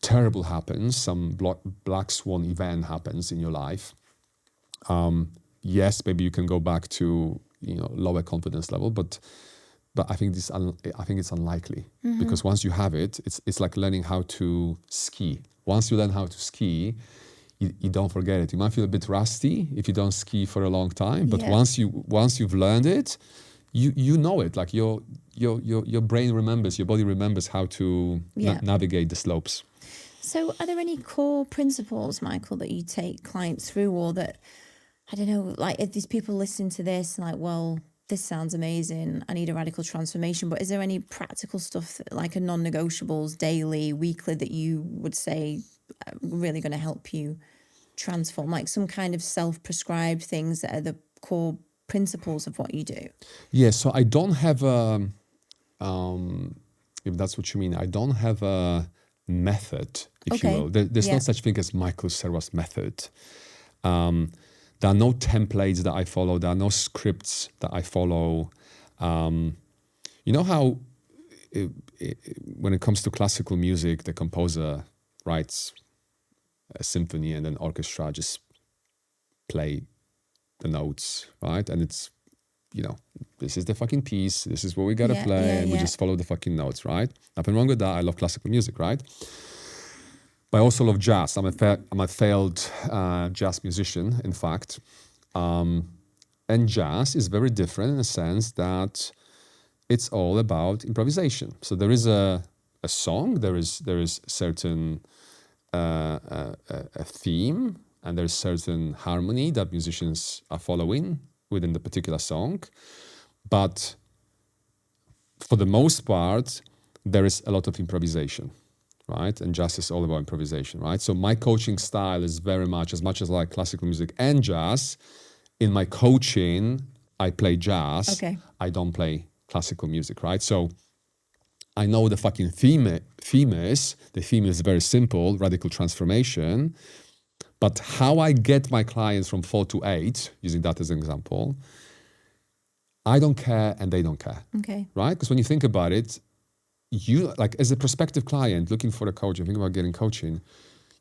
terrible happens, some black swan event happens in your life, yes, maybe you can go back to, you know, lower confidence level, but I think it's unlikely, because once you have it, it's like learning how to ski. Once you learn how to ski, you don't forget it. You might feel a bit rusty if you don't ski for a long time, but once you've learned it, you know it. Like your brain remembers, your body remembers how to navigate the slopes. So are there any core principles, Michael, that you take clients through, or that, I don't know, like if these people listening to this, like, well, this sounds amazing, I need a radical transformation, but is there any practical stuff that, like a non-negotiables, daily, weekly, that you would say are really going to help you transform, like some kind of self-prescribed things that are the core principles of what you do? Yeah, so I don't have a, if that's what you mean, I don't have a method, if you will. There's no such thing as Michael Serwa's method. There are no templates that I follow. There are no scripts that I follow. You know how when it comes to classical music, the composer writes a symphony and then orchestra just play the notes, right? And it's, you know, this is the fucking piece. This is what we gotta play, and we just follow the fucking notes, right? Nothing wrong with that. I love classical music, right? But I also love jazz. I'm a failed jazz musician, in fact. And jazz is very different in the sense that it's all about improvisation. So there is a song, there is certain a theme, and there's certain harmony that musicians are following within the particular song. But for the most part, there is a lot of improvisation, right? And jazz is all about improvisation, right? So my coaching style is very much as I like classical music and jazz, in my coaching, I play jazz. Okay. I don't play classical music, right? So I know the fucking theme is very simple, radical transformation. But how I get my clients from 4 to 8, using that as an example, I don't care and they don't care. Okay. Right? Because when you think about it, you, like, as a prospective client looking for a coach and thinking about getting coaching,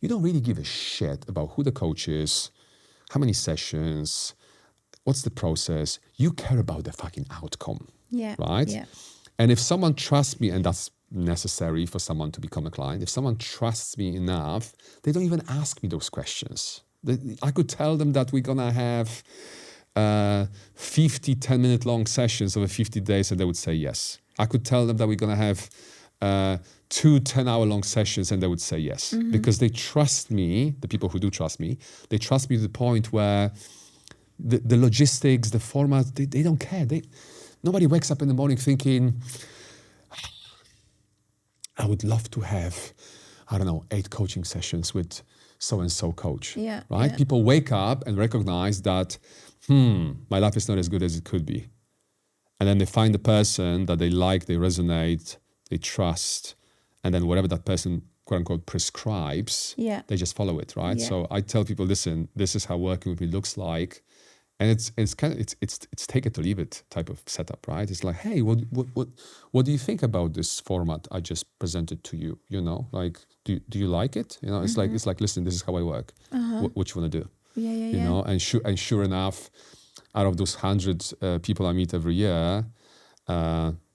you don't really give a shit about who the coach is, how many sessions, what's the process. You care about the fucking outcome. Yeah. Right? Yeah. And if someone trusts me, and that's necessary for someone to become a client, if someone trusts me enough, they don't even ask me those questions. I could tell them that we're gonna have 50 10-minute long sessions over 50 days, and they would say yes. I could tell them that we're gonna have 2 10-hour long sessions, and they would say yes. Because they trust me. The people who do trust me, they trust me to the point where the logistics, the format, they don't care. Nobody wakes up in the morning thinking, I would love to have, 8 coaching sessions with so-and-so coach. Yeah, right? yeah. People wake up and recognize that, my life is not as good as it could be. And then they find the person that they like, they resonate, they trust, and then whatever that person, quote unquote, prescribes, they just follow it, right? Yeah. So I tell people, listen, this is how working with me looks like. And it's kind of it's take it or leave it type of setup, right? It's like, hey, what do you think about this format I just presented to you? You know, like, do you like it? You know, it's like, listen, this is how I work. What you want to do? You know, and sure enough, out of those 100 people I meet every year,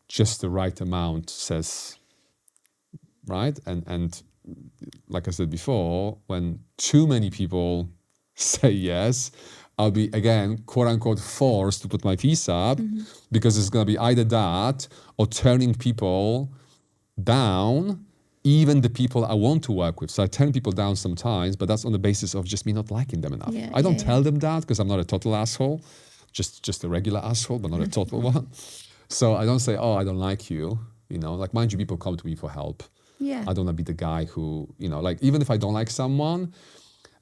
just the right amount says, right? And like I said before, when too many people say yes, I'll be, again, quote unquote, forced to put my fees up, because it's going to be either that or turning people down even the people I want to work with. So I turn people down sometimes, but that's on the basis of just me not liking them enough. I don't tell them that because I'm not a total asshole, just a regular asshole, but not a total one. So I don't say, oh, I don't like you. You know, like, mind you, people come to me for help. Yeah. I don't want to be the guy who, you know, like, even if I don't like someone,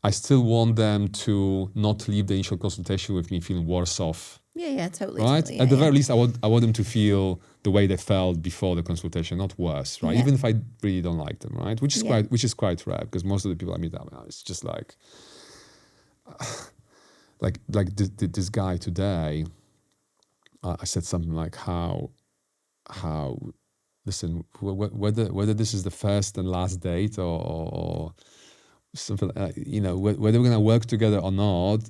I still want them to not leave the initial consultation with me feeling worse off. Yeah, totally. Right? Totally, At the very least, I want them to feel the way they felt before the consultation, not worse, right? Even if I really don't like them, right? Which is quite rare, because most of the people I meet, it's just like this guy today. I said something like how listen, whether this is the first and last date or something, you know, whether we're gonna work together or not,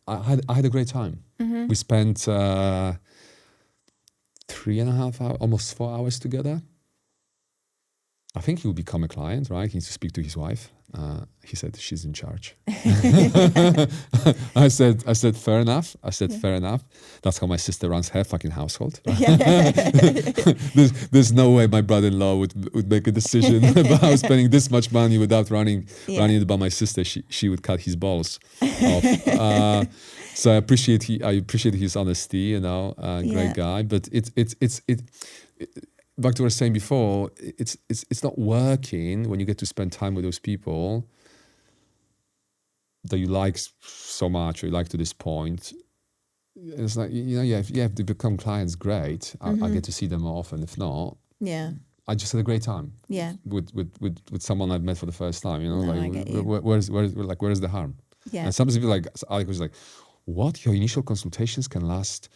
I had a great time. We spent 3.5 hours, almost 4 hours together. I think he will become a client, right? He needs to speak to his wife. He said she's in charge. I said, fair enough. Fair enough. That's how my sister runs her fucking household. There's no way my brother-in-law would make a decision about spending this much money without running it by my sister. She would cut his balls off. So I appreciate his honesty. You know, great guy. But it's back to what I was saying before, it's not working when you get to spend time with those people that you like so much, or you like to this point. It's like, you know, if you have to become clients, great. I get to see them more often. If not, I just had a great time. Yeah, with someone I've met for the first time. You know, where's the harm? Yeah. And sometimes people like Alex was like, what? Your initial consultations can last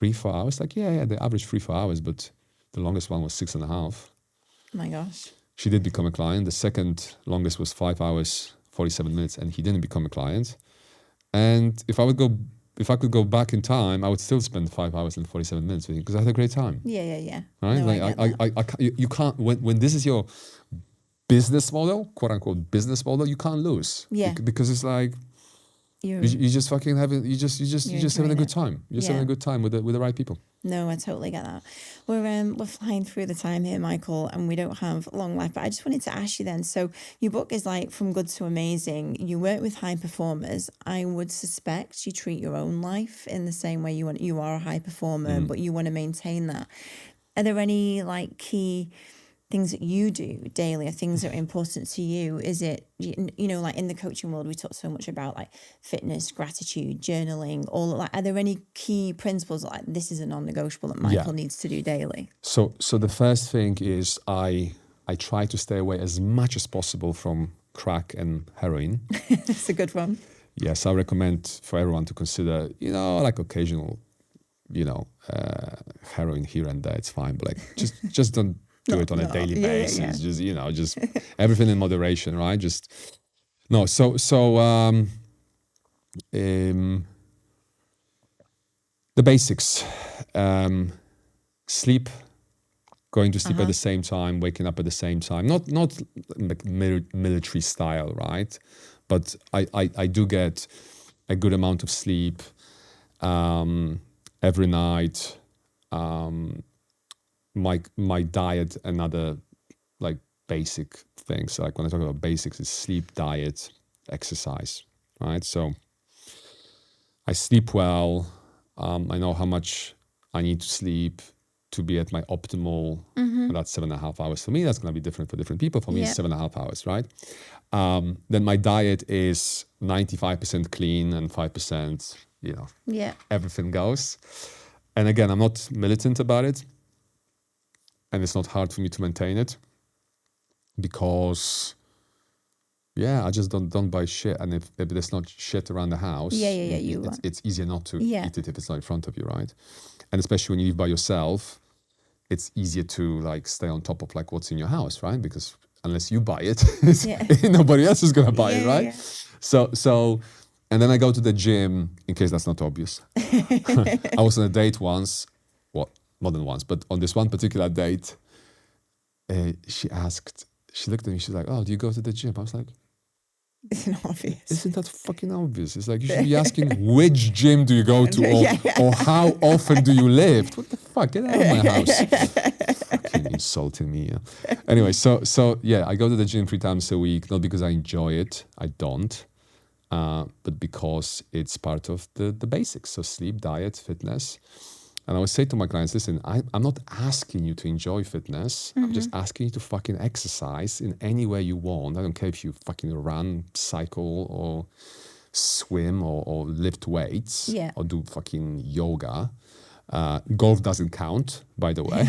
3-4 hours? Like, yeah, they average 3-4 hours, but the longest one was 6.5. Oh my gosh. She did become a client. The second longest was 5 hours, 47 minutes, and he didn't become a client. And if I could go back in time, I would still spend 5 hours and 47 minutes with him because I had a great time. Yeah. Right? No, you can't, when this is your business model, quote unquote business model, you can't lose. Yeah. Because it's like, you just fucking having a good time. You're just having a good time with the right people. No, I totally get that. We're flying through the time here, Michael, and we don't have long left. But I just wanted to ask you then. So your book is like From Good to Amazing. You work with high performers. I would suspect you treat your own life in the same way you are a high performer, but you want to maintain that. Are there any like key things that you do daily, or things that are important to you? Is it, you know, like in the coaching world, we talk so much about like fitness, gratitude, journaling, all of that. Are there any key principles like this is a non-negotiable that Michael needs to do daily? So the first thing is I try to stay away as much as possible from crack and heroin. That's a good one. Yes, I recommend for everyone to consider, you know, like occasional, you know, heroin here and there. It's fine, but like just don't do it on a daily basis. Yeah. Just, you know, just everything in moderation, right? The basics, sleep, going to sleep at the same time, waking up at the same time, not like military style, right? But I do get a good amount of sleep every night. My diet, another like basic things. Like when I talk about basics, it's sleep, diet, exercise, right? So I sleep well. I know how much I need to sleep to be at my optimal. That's 7.5 hours. For me, that's going to be different for different people. For me, it's 7.5 hours, right? Then my diet is 95% clean and 5%, you know, everything goes. And again, I'm not militant about it. And it's not hard for me to maintain it because, I just don't buy shit. And if there's not shit around the house, it's easier not to eat it if it's not in front of you, right? And especially when you live by yourself, it's easier to like stay on top of like what's in your house, right? Because unless you buy it, nobody else is gonna buy it, right? Yeah. So, and then I go to the gym in case that's not obvious. I was on a date once. More than once, but on this one particular date, she looked at me, she's like, oh, do you go to the gym? I was like, it's not obvious. Isn't that fucking obvious? It's like, you should be asking which gym do you go to or how often do you lift? What the fuck? Get out of my house. fucking insulting me. Yeah. Anyway, so yeah, I go to the gym 3 times a week, not because I enjoy it, I don't, but because it's part of the basics. So sleep, diet, fitness. And I would say to my clients, listen, I'm not asking you to enjoy fitness. I'm just asking you to fucking exercise in any way you want. I don't care if you fucking run, cycle, or swim, or lift weights, or do fucking yoga. Golf doesn't count, by the way,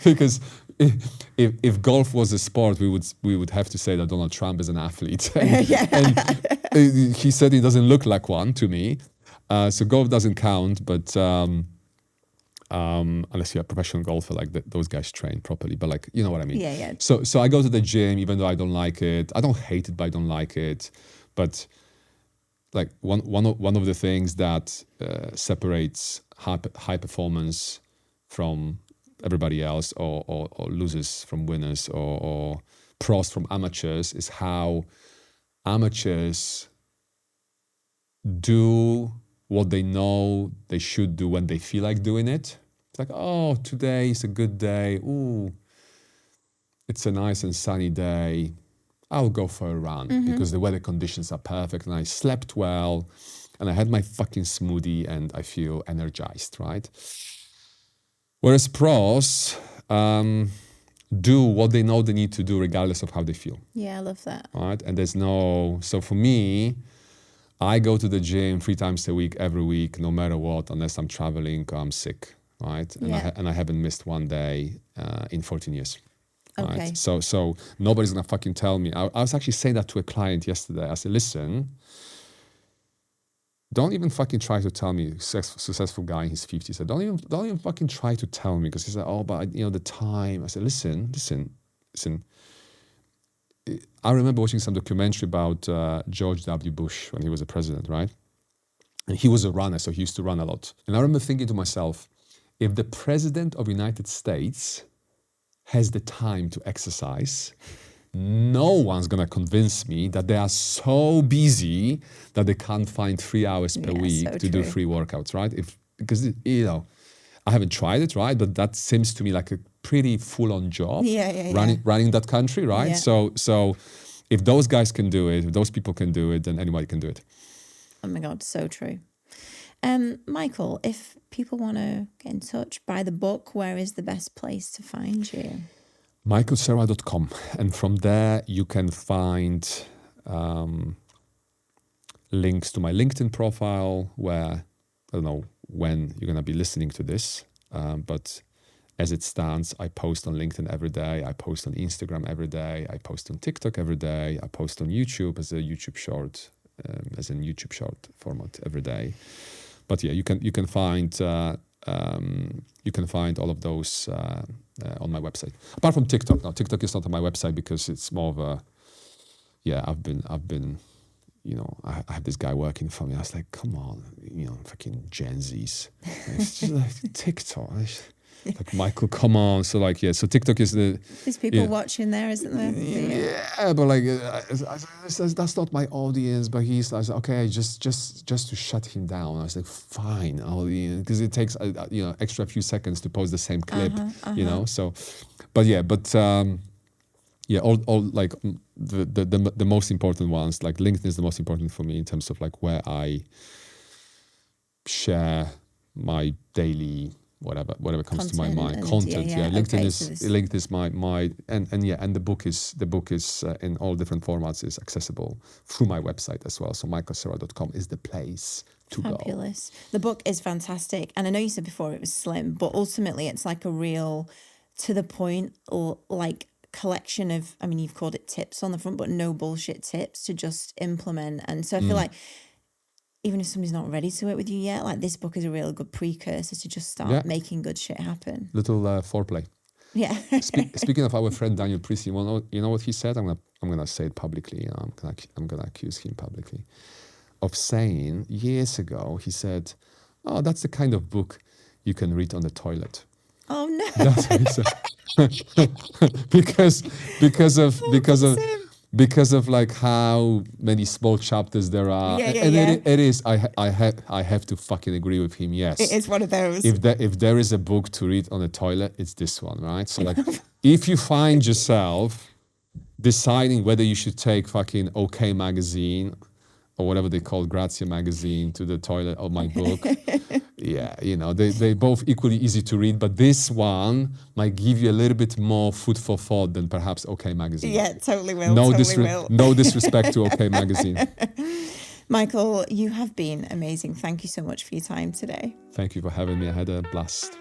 because if golf was a sport, we would have to say that Donald Trump is an athlete, and he said he doesn't look like one to me. So golf doesn't count, but unless you're a professional golfer, like those guys train properly. But like, you know what I mean? Yeah. So I go to the gym, even though I don't like it. I don't hate it, but I don't like it. But like one of the things that separates high performance from everybody else, or losers from winners, or pros from amateurs, is how amateurs do what they know they should do when they feel like doing it. It's like, oh, today is a good day. Ooh, it's a nice and sunny day. I'll go for a run because the weather conditions are perfect and I slept well and I had my fucking smoothie and I feel energized, right? Whereas pros do what they know they need to do regardless of how they feel. Yeah, I love that. Right? And so for me, I go to the gym 3 times a week, every week, no matter what, unless I'm traveling or I'm sick, right? And I haven't missed one day in 14 years. Okay. Right? So nobody's gonna fucking tell me. I was actually saying that to a client yesterday. I said, listen, don't even fucking try to tell me, successful guy in his 50s. I said, don't even fucking try to tell me, because he said, oh, but the time. I said, listen. I remember watching some documentary about George W. Bush when he was a president, right? And he was a runner, so he used to run a lot. And I remember thinking to myself, if the president of the United States has the time to exercise, no one's gonna convince me that they are so busy that they can't find 3 hours per week to do 3 workouts, right? Because I haven't tried it, right? But that seems to me like a pretty full-on job. Running that country, right? Yeah. So if those guys can do it, if those people can do it, then anybody can do it. Oh my God, so true. Michael, if people want to get in touch, buy the book, where is the best place to find you? michaelserwa.com, and from there you can find links to my LinkedIn profile, where I don't know when you're going to be listening to this, but as it stands, I post on LinkedIn every day, I post on Instagram every day, I post on TikTok every day, I post on YouTube as a YouTube short, format every day. But yeah, you can find all of those on my website. Apart from TikTok, now TikTok is not on my website because it's more of a I've been I have this guy working for me. I was like, come on, fucking Gen Zs. It's just like TikTok. Like, Michael, come on. So like, so TikTok is There's people watching there, isn't there? Yeah, but like, that's not my audience. But I was like, okay, just to shut him down. I was like, fine, because it takes extra few seconds to post the same clip, So, all like the most important ones, like LinkedIn is the most important for me in terms of like where I share my daily whatever comes to my mind. Content. LinkedIn is my and the book is in all different formats, is accessible through my website as well. So michaelserwa.com is the place to go. Fabulous. The book is fantastic, and I know you said before it was slim, but ultimately it's like a real to the point like collection of, I mean, you've called it tips on the front, but no bullshit tips to just implement. And so I feel like even if somebody's not ready to work with you yet, like this book is a real good precursor to just start making good shit happen. Little foreplay. Yeah. Speaking of our friend Daniel Priestley, you know what he said? I'm gonna say it publicly. I'm gonna accuse him publicly of saying years ago. He said, "Oh, that's the kind of book you can read on the toilet." Oh no! That's what he said. because of like how many small chapters there are. It is. I have to fucking agree with him. Yes, it is one of those. If there is a book to read on the toilet, it's this one, right? So like, if you find yourself deciding whether you should take fucking OK magazine or whatever they call Grazia magazine to the toilet or my book, yeah, you know, they both equally easy to read, but this one might give you a little bit more food for thought than perhaps OK magazine. Yeah, totally will. No disrespect to OK magazine. Michael, you have been amazing. Thank you so much for your time today. Thank you for having me. I had a blast.